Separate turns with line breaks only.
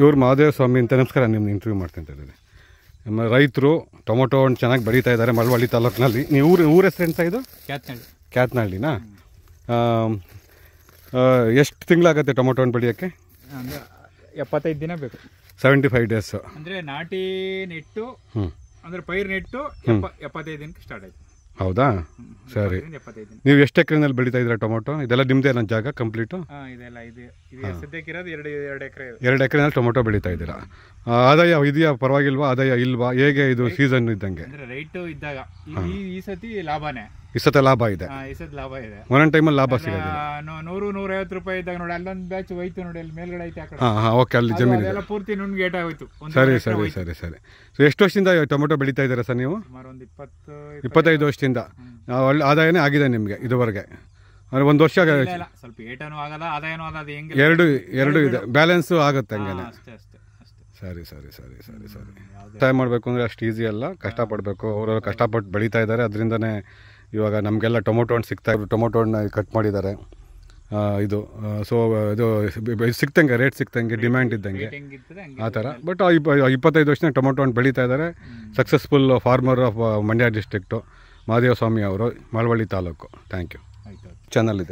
ಇವ್ರು ಮಹಾದೇವ ಸ್ವಾಮಿ ಅಂತ. ನಮಸ್ಕಾರ, ನಿಮ್ಗೆ ಇಂಟರ್ವ್ಯೂ ಮಾಡ್ತೀನಿ ಹೇಳಿದೆ. ನಮ್ಮ ರೈತರು ಟೊಮೊಟೊ ಹಣ್ಣು ಚೆನ್ನಾಗಿ ಬೆಳೀತಾ ಇದ್ದಾರೆ ಮಳವಳ್ಳಿ ತಾಲೂಕಿನಲ್ಲಿ. ನೀವು ಊರ ಹೆಸರು ಎಂತ ಇದು? ಕ್ಯಾತ್ನಹಳ್ಳಿನಾ? ಎಷ್ಟು ತಿಂಗಳಾಗತ್ತೆ ಟೊಮೊಟೊ ಹಣ್ಣು ಬೆಳೆಯೋಕ್ಕೆ?
75 ದಿನ ಬೇಕು.
75 ಡೇಸ್
ಅಂದರೆ ನಾಟಿ ನೆಟ್ಟು ಅಂದರೆ ಪೈರು ನೆಟ್ಟು 75 ದಿನಕ್ಕೆ ಸ್ಟಾರ್ಟ್ ಆಯ್ತು.
ಹೌದಾ? ಸರಿ. ನೀವು ಎಷ್ಟು ಎಕರೆನಲ್ಲಿ ಬೆಳೀತಾ ಇದ್ದೀರಾ ಟೊಮೊಟೊ? ಇದೆಲ್ಲ ನಿಮ್ಮದೇ ನನ್ನ ಜಾಗ ಕಂಪ್ಲೀಟು?
ಇದೆಲ್ಲ ಇದೆ. ಸದ್ಯಕ್ಕೆ ಇರೋದು 2 ಎಕರೆ.
2 ಎಕರೆನಲ್ಲಿ ಟೊಮೊಟೊ ಬೆಳೀತಾ ಇದ್ದೀರಾ. ಆದಾಯ ಇದೆಯಾ, ಪರವಾಗಿಲ್ವಾ? ಆದಾಯ ಇಲ್ವಾ? ಹೇಗೆ ಇದು ಸೀಸನ್ ಇದ್ದಂಗೆ?
ಅಂದರೆ ರೈಟು ಇದ್ದಾಗ ಈ ಸತಿ ಲಾಭನೇ.
ಈ ಸತಿ ಲಾಭ ಇದೆ.
ಈ ಸತಿ ಲಾಭ ಇದೆ.
ಒಂದೊಂದು ಟೈಮಲ್ಲಿ ಲಾಭ ಸಿಗೋದು.
100-150 ರೂಪಾಯಿ ಇದ್ದಾಗ ನೋಡಿ, ಅಲ್ಲೊಂದು ಬ್ಯಾಚ್ ಹೋಯ್ತು ನೋಡಿ, ಅಲ್ಲಿ ಮೇಲ್ಗಡೆ ಐತೆ.
ಓಕೆ, ಅಲ್ಲಿ ಜಮೀನು
ಎಲ್ಲ ಪೂರ್ತಿ ನುಣ್ಗೇಟ ಹೋಯ್ತು.
ಸರಿ ಸರಿ ಸರಿ ಸರಿ. ಸೊ ಎಷ್ಟು ವರ್ಷದಿಂದ ಟೊಮೊಟೊ ಬೆಳೀತಾ ಇದ್ದೀರಾ ಸರ್ ನೀವು?
ಸುಮಾರು ಒಂದು
25 ವರ್ಷದಿಂದ. ಒಳ್ಳೆ ಆದಾಯನೇ ಆಗಿದೆ ನಿಮಗೆ ಇದುವರೆಗೆ? ಅಂದರೆ ಒಂದು ವರ್ಷ
ಸ್ವಲ್ಪ ಏಟನೂ ಆಗಲ್ಲ, ಆದಾಯನೂ ಆಗಲ್ಲ. ಹೆಂಗೆ
ಎರಡು ಇದೆ, ಬ್ಯಾಲೆನ್ಸು ಆಗುತ್ತೆ ಹಂಗೆ.
ಅಷ್ಟೇ.
ಸರಿ ಸರಿ ಸರಿ ಸರಿ ಸರಿ. ಟ್ರೈ ಮಾಡಬೇಕು ಅಂದರೆ ಅಷ್ಟು ಈಸಿ ಅಲ್ಲ, ಕಷ್ಟಪಡಬೇಕು. ಅವರು ಕಷ್ಟಪಟ್ಟು ಬೆಳೀತಾ ಇದ್ದಾರೆ, ಅದರಿಂದನೇ ಇವಾಗ ನಮಗೆಲ್ಲ ಟೊಮೊಟೊ ಹಣ್ಣು ಸಿಗ್ತಾ ಇದ್ರು. ಟೊಮೊಟೊ ಹಣ್ಣು ಕಟ್ ಮಾಡಿದ್ದಾರೆ. ಇದು ಸೊ ಇದು ಸಿಕ್ತಂಗೆ, ರೇಟ್ ಸಿಕ್ತಂಗೆ, ಡಿಮ್ಯಾಂಡ್ ಇದ್ದಂಗೆ ಆ ಥರ. ಬಟ್ 25 ವರ್ಷದಿಂದ ಟೊಮೊಟೊ ಹಣ್ಣು ಬೆಳೀತಾ ಇದ್ದಾರೆ. Successful farmer of Mandya district Mahadeva Swamy ಅವರು, Malavalli taluk. Thank you. Channel ಇದೆ.